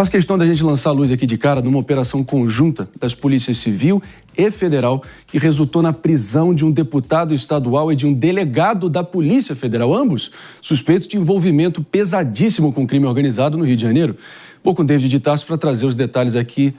Faço questão da gente lançar a luz aqui de cara numa operação conjunta das polícias civil e federal que resultou na prisão de um deputado estadual e de um delegado da Polícia Federal, ambos suspeitos de envolvimento pesadíssimo com crime organizado no Rio de Janeiro. Vou com o David de Tarso para trazer os detalhes aqui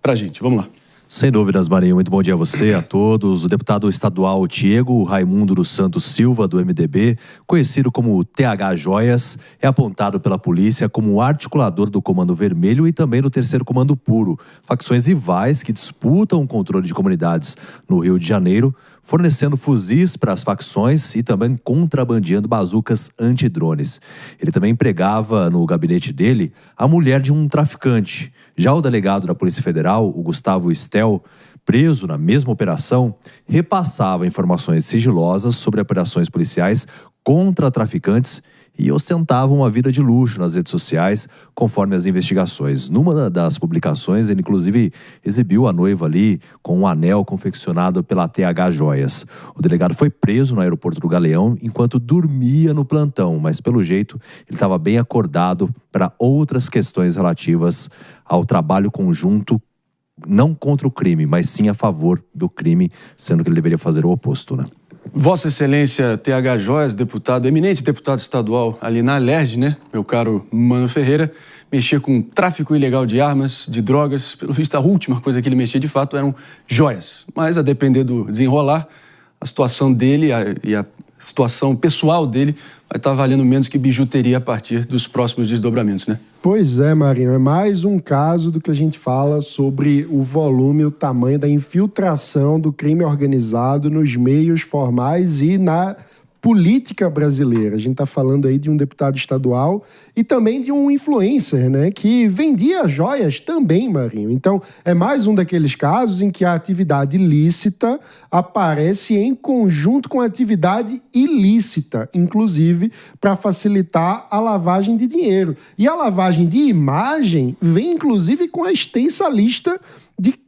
pra gente. Vamos lá. Sem dúvidas, Marinho. Muito bom dia a você, a todos. O deputado estadual Diego Raimundo dos Santos Silva, do MDB, conhecido como TH Joias, é apontado pela polícia como articulador do Comando Vermelho e também do Terceiro Comando Puro, facções rivais que disputam o controle de comunidades no Rio de Janeiro, fornecendo fuzis para as facções e também contrabandeando bazucas antidrones. Ele também empregava no gabinete dele a mulher de um traficante. Já o delegado da Polícia Federal, o Gustavo Estel, preso na mesma operação, repassava informações sigilosas sobre operações policiais contra traficantes e ostentava uma vida de luxo nas redes sociais, conforme as investigações. Numa das publicações, ele inclusive exibiu a noiva ali com um anel confeccionado pela TH Joias. O delegado foi preso no aeroporto do Galeão enquanto dormia no plantão, mas pelo jeito ele estava bem acordado para outras questões relativas ao trabalho conjunto, não contra o crime, mas sim a favor do crime, sendo que ele deveria fazer o oposto, né? Vossa Excelência TH Joias, deputado, eminente deputado estadual ali na Alerj, né? Meu caro Mano Ferreira, mexia com tráfico ilegal de armas, de drogas. Pelo visto, a última coisa que ele mexia de fato eram joias. Mas a depender do desenrolar, a situação dele e a situação pessoal dele vai estar valendo menos que bijuteria a partir dos próximos desdobramentos, né? Pois é, Marinho, é mais um caso do que a gente fala sobre o volume, o tamanho da infiltração do crime organizado nos meios formais e na política brasileira. A gente está falando aí de um deputado estadual e também de um influencer, né, que vendia joias também, Marinho. Então, é mais um daqueles casos em que a atividade lícita aparece em conjunto com a atividade ilícita, inclusive para facilitar a lavagem de dinheiro. E a lavagem de imagem vem, inclusive, com a extensa lista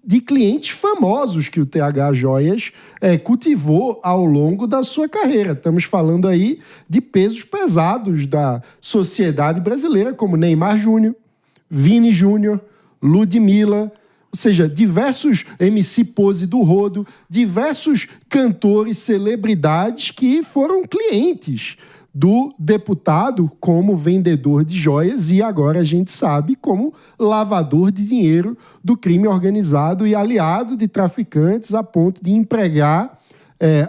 de clientes famosos que o TH Joias cultivou ao longo da sua carreira. Estamos falando aí de pesos pesados da sociedade brasileira, como Neymar Júnior, Vini Júnior, Ludmilla, ou seja, diversos MC Pose do Rodo, diversos cantores, celebridades que foram clientes do deputado como vendedor de joias e agora a gente sabe como lavador de dinheiro do crime organizado e aliado de traficantes a ponto de empregar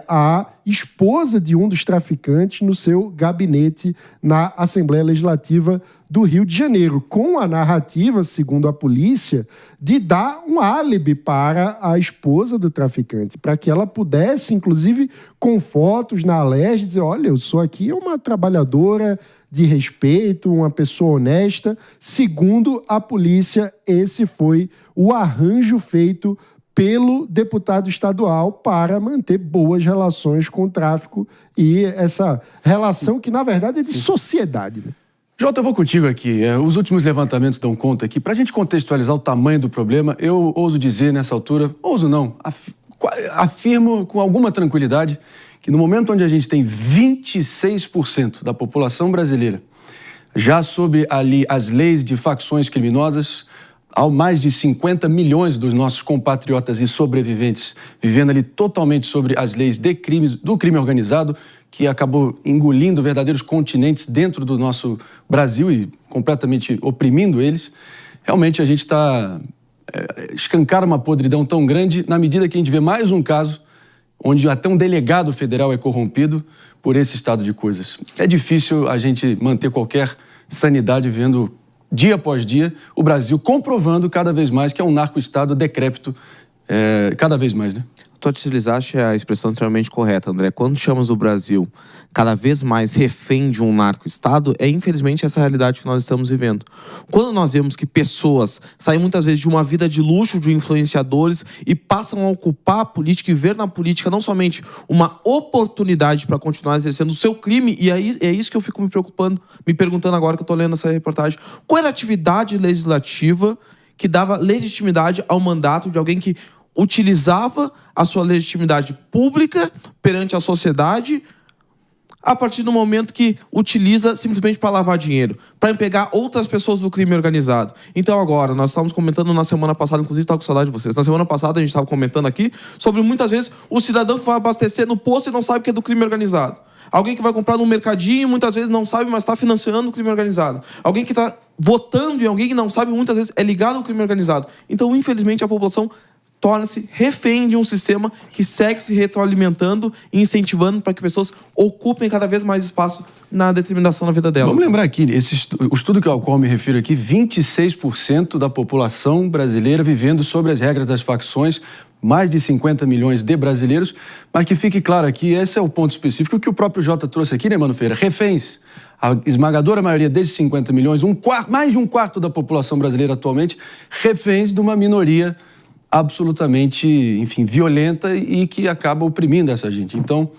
a esposa de um dos traficantes no seu gabinete na Assembleia Legislativa do Rio de Janeiro, com a narrativa, segundo a polícia, de dar um álibi para a esposa do traficante, para que ela pudesse, inclusive, com fotos na Alerj, dizer, olha, eu sou aqui uma trabalhadora de respeito, uma pessoa honesta. Segundo a polícia, esse foi o arranjo feito pelo deputado estadual para manter boas relações com o tráfico e essa relação que, na verdade, é de sociedade, né? Jota, eu vou contigo aqui. Os últimos levantamentos dão conta aqui. Para a gente contextualizar o tamanho do problema, eu ouso dizer nessa altura, ouso não, afirmo com alguma tranquilidade que no momento onde a gente tem 26% da população brasileira já sob ali as leis de facções criminosas, há mais de 50 milhões dos nossos compatriotas e sobreviventes vivendo ali totalmente sobre as leis do crime organizado, que acabou engolindo verdadeiros continentes dentro do nosso Brasil e completamente oprimindo eles. Realmente a gente está escancar uma podridão tão grande na medida que a gente vê mais um caso onde até um delegado federal é corrompido por esse estado de coisas. É difícil a gente manter qualquer sanidade vendo dia após dia, o Brasil comprovando cada vez mais que é um narco-estado decrépito, cada vez mais, né? Tu utilizaste a expressão extremamente correta, André. Quando chamamos o Brasil cada vez mais refém de um narco-estado, é infelizmente essa realidade que nós estamos vivendo. Quando nós vemos que pessoas saem muitas vezes de uma vida de luxo, de influenciadores, e passam a ocupar a política e ver na política não somente uma oportunidade para continuar exercendo o seu crime, e aí é isso que eu fico me perguntando agora que eu estou lendo essa reportagem. Qual era a atividade legislativa que dava legitimidade ao mandato de alguém que utilizava a sua legitimidade pública perante a sociedade a partir do momento que utiliza simplesmente para lavar dinheiro, para empregar outras pessoas do crime organizado. Então agora, nós estávamos comentando na semana passada, inclusive estava com saudade de vocês, na semana passada a gente estava comentando aqui sobre muitas vezes o cidadão que vai abastecer no posto e não sabe que é do crime organizado. Alguém que vai comprar no mercadinho, muitas vezes não sabe, mas está financiando o crime organizado. Alguém que está votando em alguém que não sabe, muitas vezes é ligado ao crime organizado. Então, infelizmente, a população torna-se refém de um sistema que segue se retroalimentando e incentivando para que pessoas ocupem cada vez mais espaço na determinação da vida delas. Vamos lembrar aqui, o estudo ao qual me refiro aqui, 26% da população brasileira vivendo sob as regras das facções, mais de 50 milhões de brasileiros, mas que fique claro aqui, esse é o ponto específico que o próprio Jota trouxe aqui, né, Mano Feira? Reféns. A esmagadora maioria desses 50 milhões, mais de um quarto da população brasileira atualmente, reféns de uma minoria absolutamente, enfim, violenta e que acaba oprimindo essa gente. Então,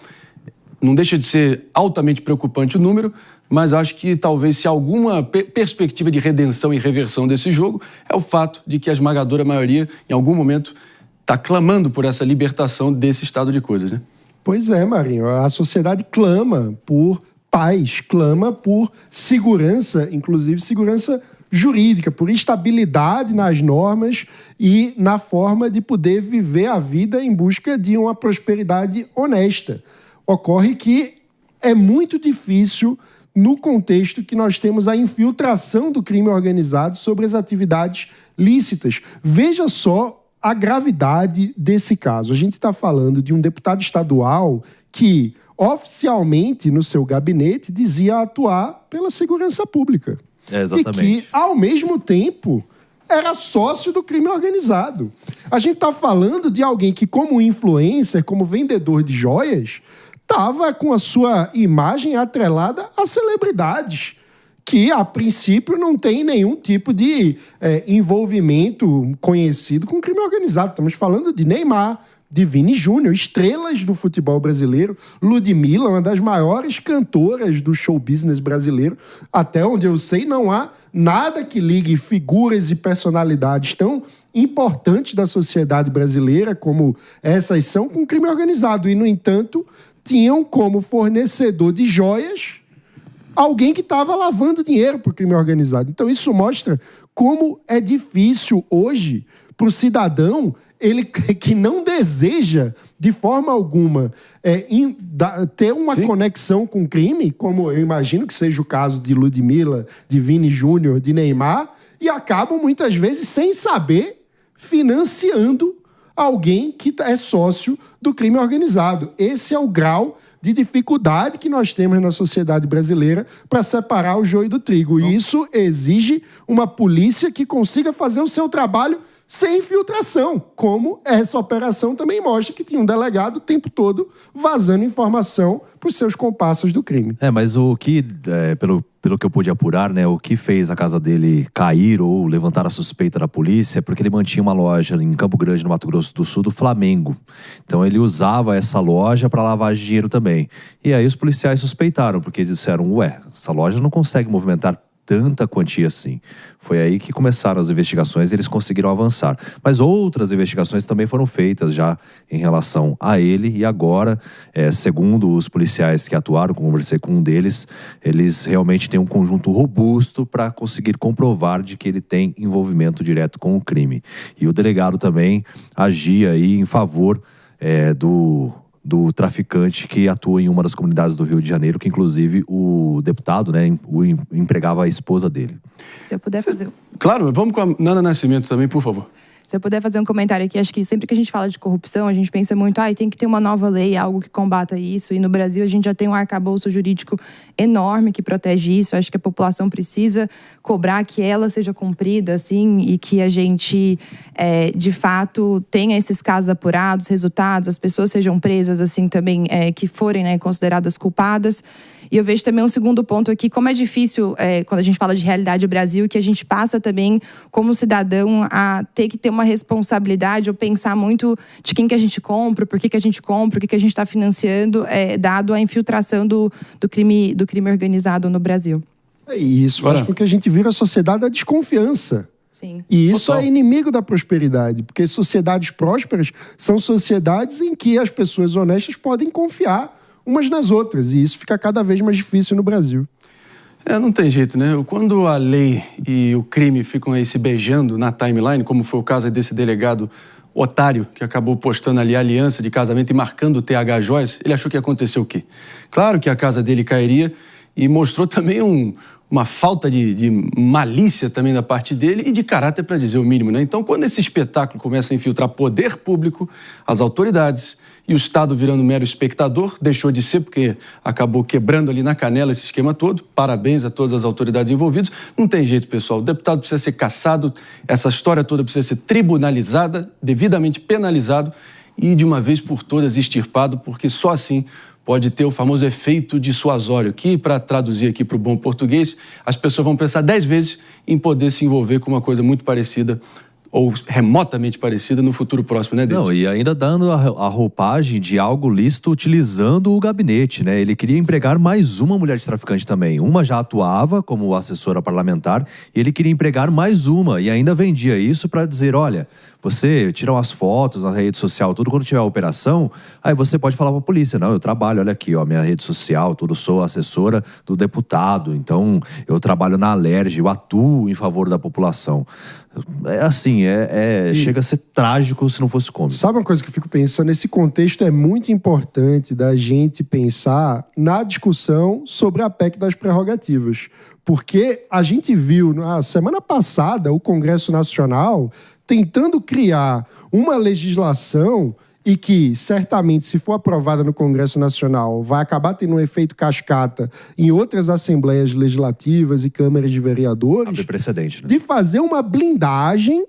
não deixa de ser altamente preocupante o número, mas acho que talvez se alguma perspectiva de redenção e reversão desse jogo é o fato de que a esmagadora maioria, em algum momento, está clamando por essa libertação desse estado de coisas, né? Pois é, Marinho. A sociedade clama por paz, clama por segurança, inclusive segurança jurídica, por estabilidade nas normas e na forma de poder viver a vida em busca de uma prosperidade honesta. Ocorre que é muito difícil no contexto que nós temos a infiltração do crime organizado sobre as atividades lícitas. Veja só a gravidade desse caso. A gente está falando de um deputado estadual que, oficialmente, no seu gabinete, dizia atuar pela segurança pública. Exatamente. E que, ao mesmo tempo, era sócio do crime organizado. A gente está falando de alguém que, como influencer, como vendedor de joias, estava com a sua imagem atrelada a celebridades que, a princípio, não tem nenhum tipo de envolvimento conhecido com crime organizado. Estamos falando de Neymar, de Vini Júnior, estrelas do futebol brasileiro. Ludmilla, uma das maiores cantoras do show business brasileiro. Até onde eu sei, não há nada que ligue figuras e personalidades tão importantes da sociedade brasileira como essas são com crime organizado. E, no entanto, tinham como fornecedor de joias alguém que estava lavando dinheiro para o crime organizado. Então, isso mostra como é difícil hoje para o cidadão, ele que não deseja, de forma alguma, ter uma conexão com o crime, como eu imagino que seja o caso de Ludmilla, de Vini Júnior, de Neymar, e acabam, muitas vezes, sem saber, financiando alguém que é sócio do crime organizado. Esse é o grau de dificuldade que nós temos na sociedade brasileira para separar o joio do trigo. E isso exige uma polícia que consiga fazer o seu trabalho sem infiltração, como essa operação também mostra, que tinha um delegado o tempo todo vazando informação para os seus comparsas do crime. Mas o que, pelo que eu pude apurar, né, o que fez a casa dele cair ou levantar a suspeita da polícia é porque ele mantinha uma loja em Campo Grande, no Mato Grosso do Sul, do Flamengo. Então ele usava essa loja para lavagem de dinheiro também. E aí os policiais suspeitaram, porque disseram, essa loja não consegue movimentar tanta quantia assim. Foi aí que começaram as investigações e eles conseguiram avançar. Mas outras investigações também foram feitas já em relação a ele e agora, segundo os policiais que atuaram, conversei com um deles, eles realmente têm um conjunto robusto para conseguir comprovar de que ele tem envolvimento direto com o crime. E o delegado também agia aí em favor do traficante que atua em uma das comunidades do Rio de Janeiro, que inclusive o deputado, né, empregava a esposa dele. Se eu puder fazer... Claro, vamos com a Nana Nascimento também, por favor. Se eu puder fazer um comentário aqui, acho que sempre que a gente fala de corrupção, a gente pensa muito, tem que ter uma nova lei, algo que combata isso. E no Brasil a gente já tem um arcabouço jurídico enorme que protege isso. Acho que a população precisa cobrar que ela seja cumprida, assim, e que a gente, de fato, tenha esses casos apurados, resultados, as pessoas sejam presas, assim, também, que forem, né, consideradas culpadas. E eu vejo também um segundo ponto aqui, como é difícil, quando a gente fala de realidade Brasil, que a gente passa também, como cidadão, a ter que ter uma responsabilidade ou pensar muito de quem que a gente compra, por que a gente compra, o que a gente está financiando, dado a infiltração do crime organizado no Brasil. E isso faz com que a gente vire a sociedade da desconfiança. Sim. E isso é inimigo da prosperidade, porque sociedades prósperas são sociedades em que as pessoas honestas podem confiar umas nas outras. E isso fica cada vez mais difícil no Brasil. Não tem jeito, né? Quando a lei e o crime ficam aí se beijando na timeline, como foi o caso desse delegado otário que acabou postando ali a aliança de casamento e marcando o TH Joias, ele achou que ia acontecer o quê? Claro que a casa dele cairia e mostrou também uma falta de malícia também da parte dele e de caráter, para dizer o mínimo, né? Então, quando esse espetáculo começa a infiltrar poder público, as autoridades e o Estado virando mero espectador, deixou de ser porque acabou quebrando ali na canela esse esquema todo. Parabéns a todas as autoridades envolvidas. Não tem jeito, pessoal. O deputado precisa ser cassado, essa história toda precisa ser tribunalizada, devidamente penalizado e, de uma vez por todas, extirpado, porque só assim pode ter o famoso efeito dissuasório, que, para traduzir aqui para o bom português, as pessoas vão pensar 10 vezes em poder se envolver com uma coisa muito parecida ou remotamente parecida no futuro próximo, né, David? Não, e ainda dando a roupagem de algo lícito utilizando o gabinete, né? Ele queria empregar mais uma mulher de traficante também. Uma já atuava como assessora parlamentar e ele queria empregar mais uma e ainda vendia isso para dizer, olha, você tira umas fotos na rede social, tudo, quando tiver a operação, aí você pode falar para a polícia, não, eu trabalho, olha aqui, ó, minha rede social, tudo, sou assessora do deputado, então eu trabalho na Alerj, eu atuo em favor da população. É assim, chega a ser trágico se não fosse cômico. Sabe uma coisa que eu fico pensando? Nesse contexto é muito importante da gente pensar na discussão sobre a PEC das prerrogativas. Porque a gente viu, na semana passada, o Congresso Nacional tentando criar uma legislação e que, certamente, se for aprovada no Congresso Nacional, vai acabar tendo um efeito cascata em outras assembleias legislativas e câmaras de vereadores. Abre precedente, né? De fazer uma blindagem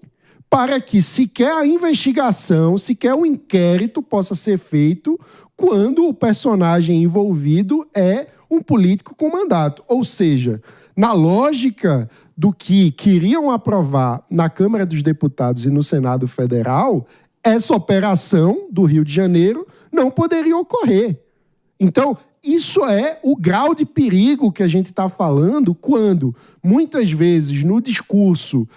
para que sequer a investigação, sequer o inquérito possa ser feito quando o personagem envolvido é um político com mandato. Ou seja, na lógica do que queriam aprovar na Câmara dos Deputados e no Senado Federal, essa operação do Rio de Janeiro não poderia ocorrer. Então, isso é o grau de perigo que a gente está falando quando, muitas vezes, no discurso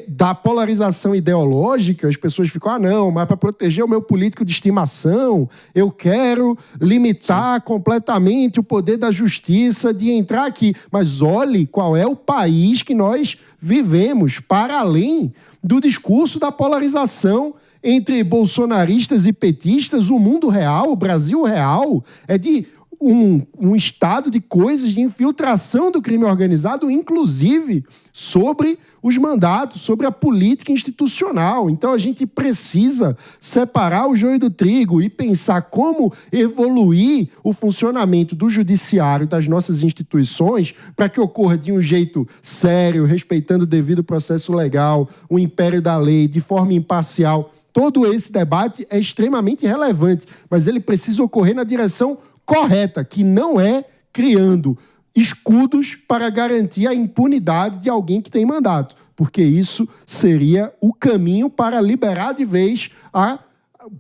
da polarização ideológica, as pessoas ficam, não, mas para proteger o meu político de estimação, eu quero limitar completamente o poder da justiça de entrar aqui. Mas olhe qual é o país que nós vivemos, para além do discurso da polarização entre bolsonaristas e petistas. O mundo real, o Brasil real, é de um estado de coisas de infiltração do crime organizado, inclusive sobre os mandatos, sobre a política institucional. Então a gente precisa separar o joio do trigo e pensar como evoluir o funcionamento do judiciário, das nossas instituições, para que ocorra de um jeito sério, respeitando o devido processo legal, o império da lei, de forma imparcial. Todo esse debate é extremamente relevante, mas ele precisa ocorrer na direção correta, que não é criando escudos para garantir a impunidade de alguém que tem mandato, porque isso seria o caminho para liberar de vez a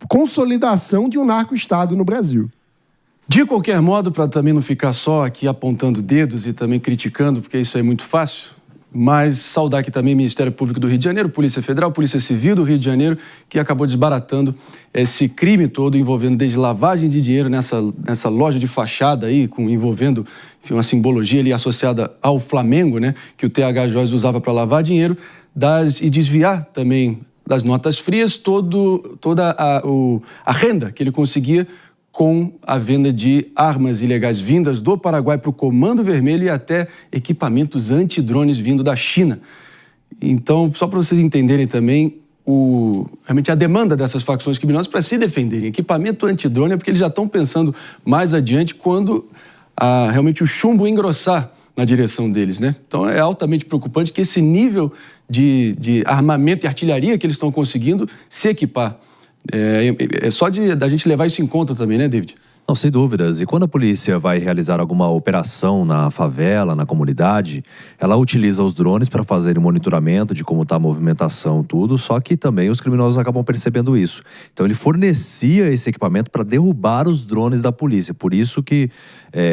consolidação de um narco-estado no Brasil. De qualquer modo, para também não ficar só aqui apontando dedos e também criticando, porque isso é muito fácil, mas saudar aqui também o Ministério Público do Rio de Janeiro, Polícia Federal, Polícia Civil do Rio de Janeiro, que acabou desbaratando esse crime todo, envolvendo desde lavagem de dinheiro nessa loja de fachada aí, envolvendo, enfim, uma simbologia ali associada ao Flamengo, né, que o TH Joias usava para lavar dinheiro, e desviar também das notas frias toda a renda que ele conseguia com a venda de armas ilegais vindas do Paraguai para o Comando Vermelho e até equipamentos antidrones vindo da China. Então, só para vocês entenderem também realmente a demanda dessas facções criminosas para se defenderem. Equipamento antidrone é porque eles já estão pensando mais adiante quando realmente o chumbo engrossar na direção deles, né? Então é altamente preocupante que esse nível de armamento e artilharia que eles estão conseguindo se equipar. É só da gente levar isso em conta também, né, David? Não, sem dúvidas. E quando a polícia vai realizar alguma operação na favela, na comunidade, ela utiliza os drones para fazer o monitoramento de como está a movimentação, tudo, só que também os criminosos acabam percebendo isso. Então ele fornecia esse equipamento para derrubar os drones da polícia. Por isso que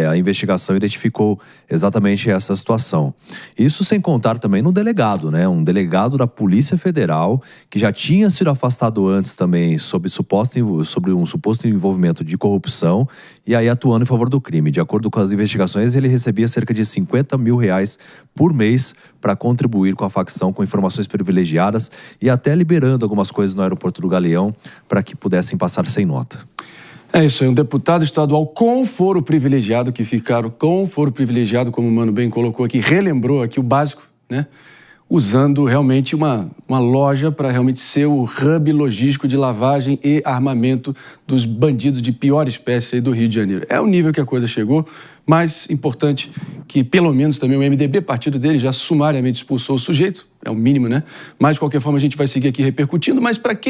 a investigação identificou exatamente essa situação. Isso sem contar também no delegado, né? Um delegado da Polícia Federal que já tinha sido afastado antes também sobre um suposto envolvimento de corrupção facção e aí atuando em favor do crime. De acordo com as investigações, ele recebia cerca de R$50 mil por mês para contribuir com a facção com informações privilegiadas e até liberando algumas coisas no aeroporto do Galeão para que pudessem passar sem nota. É isso aí, um deputado estadual com foro privilegiado, que ficaram com foro privilegiado, como o Mano bem colocou aqui, relembrou aqui o básico, né? Usando realmente uma loja para realmente ser o hub logístico de lavagem e armamento dos bandidos de pior espécie aí do Rio de Janeiro. É o nível que a coisa chegou, mas importante que pelo menos também o MDB, partido dele, já sumariamente expulsou o sujeito, é o mínimo, né? Mas de qualquer forma a gente vai seguir aqui repercutindo, mas para quem